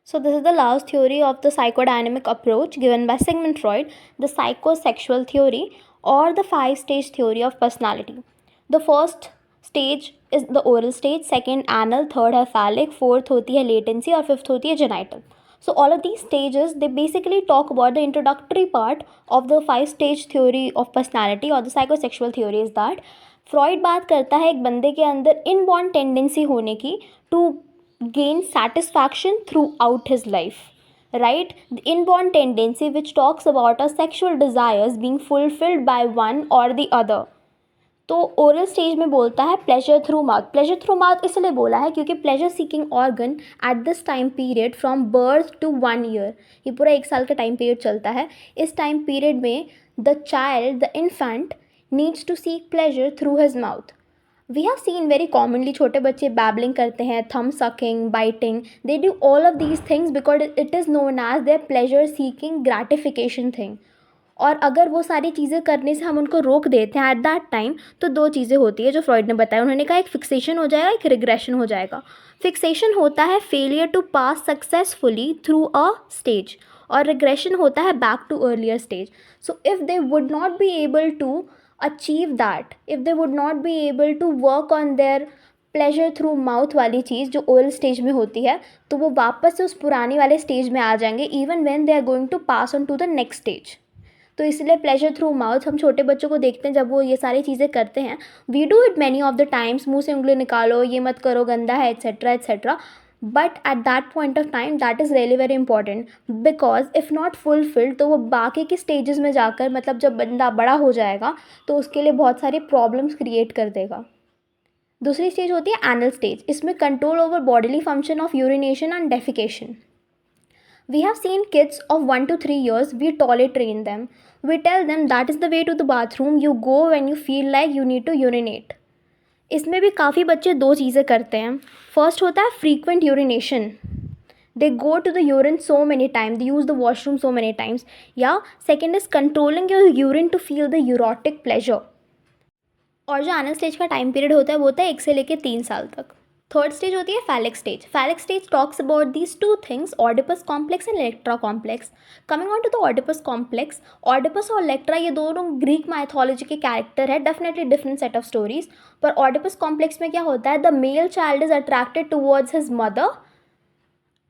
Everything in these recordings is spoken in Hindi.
So, this is the last theory of the psychodynamic approach given by Sigmund Freud, the psychosexual theory or the five-stage theory of personality. The first stage is the oral stage, second anal, third है phallic, fourth होती है latency और fifth होती है genital. So all of these stages, they basically talk about the introductory part of the five-stage theory of personality or the psychosexual theory is that Freud बात करता है एक बंदे के अंदर इनबॉर्न टेंडेंसी होने की to gain satisfaction throughout his life, right? The inborn tendency which talks about our sexual desires being fulfilled by one or the other. तो ओरल स्टेज में बोलता है pleasure through mouth. Pleasure through mouth इसलिए बोला है क्योंकि pleasure seeking organ at this time period from birth to 1 year, ये पूरा 1 साल का टाइम पीरियड चलता है. इस टाइम पीरियड में the child, the infant needs to seek pleasure through his mouth. We have seen very commonly छोटे बच्चे बैबलिंग करते हैं, thumb sucking, biting, they do all of these things because it is known as their pleasure seeking gratification thing. और अगर वो सारी चीज़ें करने से हम उनको रोक देते हैं एट दैट टाइम तो दो चीज़ें होती है जो फ्रॉइड ने बताया. उन्होंने कहा एक फिक्सेशन हो जाएगा, एक रिग्रेशन हो जाएगा. फिक्सेशन होता है failure to pass successfully through a stage और रिग्रेशन होता है back to earlier stage. So if they would not be able to achieve that, if they would not be able to work on their pleasure through mouth वाली चीज़ जो ओरल स्टेज में होती है, तो वो वापस से उस पुरानी वाले स्टेज में आ जाएंगे even when they are going to pass on to the next stage. तो इसलिए प्लेजर थ्रू माउथ हम छोटे बच्चों को देखते हैं जब वो ये सारी चीज़ें करते हैं. We do it many of the times, मुंह से उंगली निकालो, ये मत करो, गंदा है, etcetera etcetera. But at that point of time that is really very important because if not fulfilled तो वो बाकी के स्टेजेस में जाकर, मतलब जब बंदा बड़ा हो जाएगा तो उसके लिए बहुत सारी प्रॉब्लम्स क्रिएट कर देगा. दूसरी स्टेज होती है एनल स्टेज. इसमें control over bodily function of urination and defecation. We have seen kids of 1 to 3 years, we toilet train them. We tell them that is the way to the bathroom, you go when you feel like you need to urinate. इसमें भी काफ़ी बच्चे दो चीज़ें करते हैं. फर्स्ट होता है frequent urination. They go to the urine so many times, they use the washroom so many times. या second is controlling your urine to feel the erotic pleasure. और जो एनल स्टेज का टाइम पीरियड होता है वो होता है 1 से लेकर 3 साल तक. थर्ड स्टेज होती है phallic stage. Phallic stage talks about these two things, Oedipus complex and Electra complex. Coming on to the Oedipus complex, Oedipus और इलेक्ट्रा ये दोनों ग्रीक माइथोलॉजी के कैरेक्टर है, definitely different set of stories. पर ऑडिपस कॉम्प्लेक्स में क्या होता है, the male child is attracted towards his mother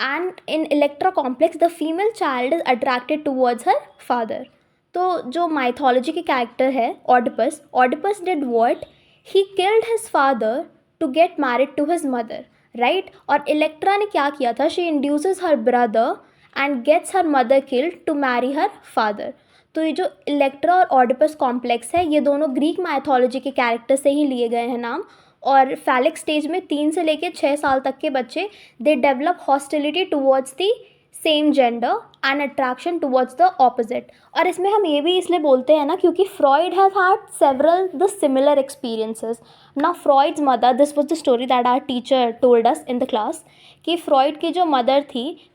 and in Electra complex the female child is attracted towards her father. तो जो माइथोलॉजी के कैरेक्टर है Oedipus, Oedipus did what, he killed his father to get married to his mother, right? और इलेक्ट्रा ने क्या किया था, she induces her brother and gets her mother killed to marry her father. तो ये जो इलेक्ट्रा और ऑडिपस कॉम्प्लेक्स है ये दोनों ग्रीक माइथोलॉजी के कैरेक्टर से ही लिए गए हैं नाम. और फैलिक स्टेज में 3 से लेकर 6 साल तक के बच्चे they develop hostility towards the same gender and attraction towards the opposite. और इसमें हम ये भी इसलिए बोलते हैं ना क्योंकि Freud has had several the similar experiences. ना Freud's mother, this was the story that our teacher told us in the class, कि फ्रॉइड की जो मदर थी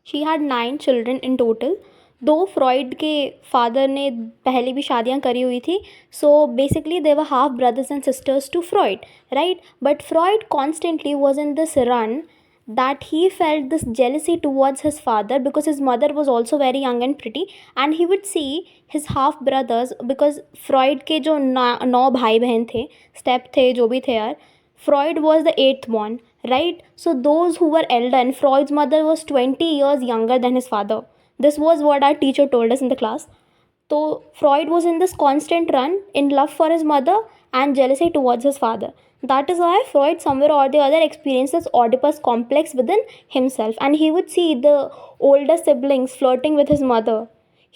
she had 9 children in total. 2 Freud के फादर ने पहले भी शादियां करी हुई थी. So basically they were half brothers and sisters to Freud, right? But Freud constantly was in this run that he felt this jealousy towards his father because his mother was also very young and pretty, and he would see his half brothers because Freud के जो 9 भाई बहन थे, स्टेप थे, जो भी थे यार, Freud was the 8th born, right? So those who were elder, and Freud's mother was 20 years younger than his father. This was what our teacher told us in the class. So Freud was in this constant run in love for his mother and jealousy towards his father. That is why Freud somewhere or the other experiences Oedipus complex within himself, and he would see the older siblings flirting with his mother.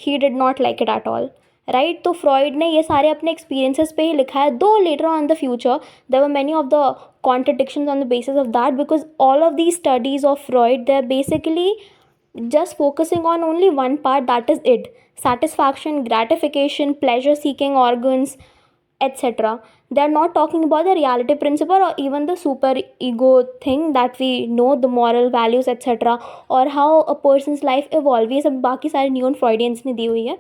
He did not like it at all, right? तो फ्रॉइड ने ये सारे अपने experiences पे ही लिखा है. Though later on in the future there were many of the contradictions on the basis of that, because all of these studies of Freud, they are basically just focusing on only one part, that is it, satisfaction, gratification, pleasure seeking organs, etc. They are not talking about the reality principle or even the super ego thing that we know, the moral values etc. और how a person's life evolve. ये सब बाकी सारे न्यून फ्रॉइडियंस ने दी हुई है.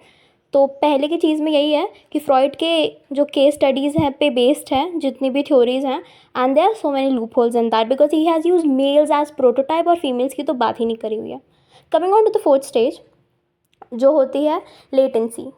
तो पहले की चीज़ में यही है कि फ्रॉइड के जो केस स्टडीज़ हैं पे बेस्ड है जितनी भी थ्योरीज़ हैं, and there are so many loopholes in that because he has use males as prototype और फीमेल्स की तो बात ही नहीं करी हुई है. Coming on to the fourth stage जो होती है लेटेंसी.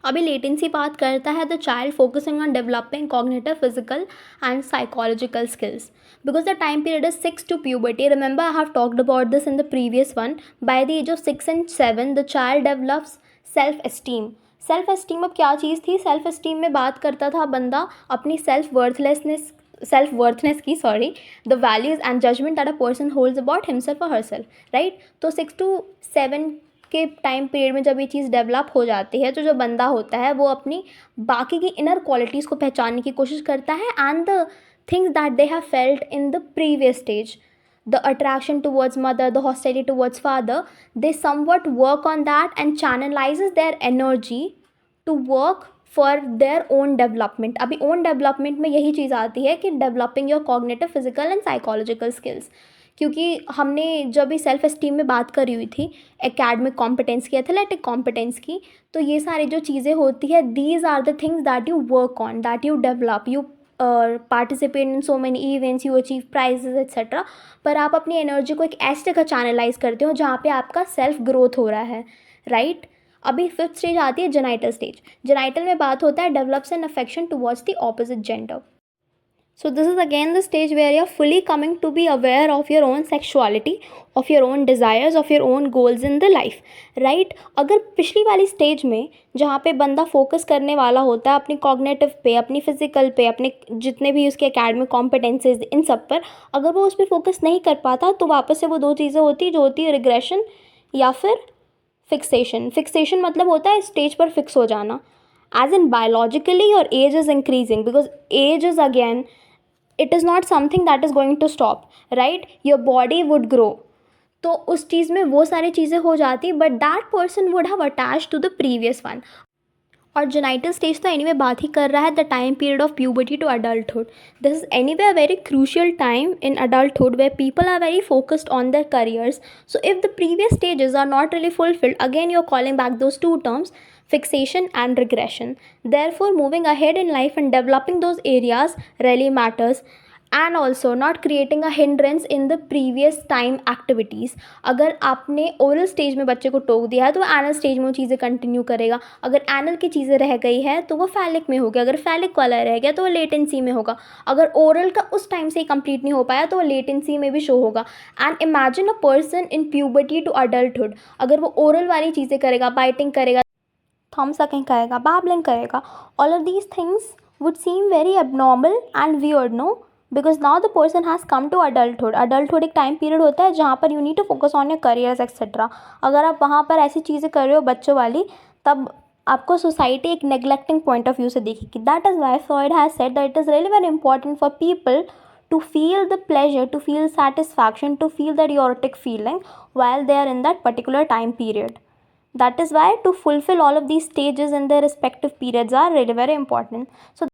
अभी लेटेंसी बात करता है the child focusing on developing cognitive physical and psychological skills because the time period is 6 to puberty. Remember I have talked about this in the previous one. By the age of 6 and 7 the child develops self esteem. Self esteem अब क्या चीज़ थी? सेल्फ एस्टीम में बात करता था बंदा अपनी सेल्फ वर्थनेस की the values and judgement that a person holds about himself और हरसेल्फ, राइट. तो 6 to 7 के टाइम पीरियड में जब ये चीज़ डेवलप हो जाती है तो जो बंदा होता है वो अपनी बाकी की इनर क्वालिटीज़ को पहचानने की कोशिश करता है and the things that they have felt in the previous stage, the attraction towards mother, the hostility towards father, they somewhat work on that and channelizes their energy to work for their own development. अभी own development में यही चीज़ आती है कि developing your cognitive, physical and psychological skills. क्योंकि हमने जब भी सेल्फ एस्टीम में बात करी हुई थी एकेडमिक कॉम्पिटेंस की, एथलेटिक कॉम्पिटेंस की, तो ये सारी जो चीज़ें होती है these are the things that you work on, that you develop, you participate in so many events, you achieve prizes etcetera. पर आप अपनी एनर्जी को एक ऐसी जगह चैनलाइज करते हो जहाँ पे आपका सेल्फ ग्रोथ हो रहा है, राइट. अभी फिफ्थ स्टेज आती है जेनाइटल स्टेज. जेनाइटल में बात होता है develops an affection towards the opposite gender. So this is again the stage where you're fully coming to be aware of your own sexuality, of your own desires, of your own goals in the life, right. अगर पिछली वाली स्टेज में जहाँ पे बंदा फोकस करने वाला होता है अपनी कॉग्निटिव पे, अपनी फिजिकल पे, अपने जितने भी उसके एकेडमिक कॉम्पिटेंसेज इन सब पर, अगर वो उस पर फोकस नहीं कर पाता तो वापस से वो दो चीज़ें होती जो होती है रिग्रेशन या फिर फिक्सेशन. फिक्सेशन मतलब होता है स्टेज पर फिक्स हो जाना, as in biologically your age is increasing because age is again it is not something that is going to stop, right. your body would grow. तो उस चीज़ में वो सारी चीज़ें हो जाती but that person would have attach to the previous one. और जेनाइटल स्टेज तो एनीवे बात ही कर रहा है the time period of puberty to adulthood. This is anyway a very crucial time in adulthood where people are very focused on their careers. So if the previous stages are not really fulfilled, again you are calling back those two terms, fixation and regression. Therefore moving ahead in life and developing those areas really matters, and also not creating a hindrance in the previous time activities. अगर आपने ओरल स्टेज में बच्चे को टोक दिया है तो वो एनल स्टेज में वो चीज़ें कंटिन्यू करेगा. अगर एनल की चीज़ें रह गई है तो वो फैलिक में होगी, अगर फैलिक वाला रह गया तो वो लेटेंसी में होगा, अगर ओरल का उस टाइम से ही कंप्लीट नहीं हो पाया तो वो लेटेंसी में भी शो होगा. And imagine a person in puberty to adulthood, अगर वो ओरल वाली चीज़ें करेगा, बाइटिंग करेगा, थम सकिंग करेगा, बैबलिंग करेगा, all of these things would seem very abnormal and weird, no, because now the person has come to adulthood. Adulthood एक टाइम पीरियड होता है जहाँ पर you need to focus on your careers etcetera. अगर आप वहाँ पर ऐसी चीज़ें कर रहे हो बच्चों वाली, तब आपको सोसाइटी एक नेग्लेक्टिंग पॉइंट ऑफ व्यू से देखेगी. That is why Freud has said that it is really very important for people to feel the pleasure, to feel satisfaction, to feel that erotic feeling while they are in that particular time period. That is why to fulfill all of these stages in their respective periods are really very important. So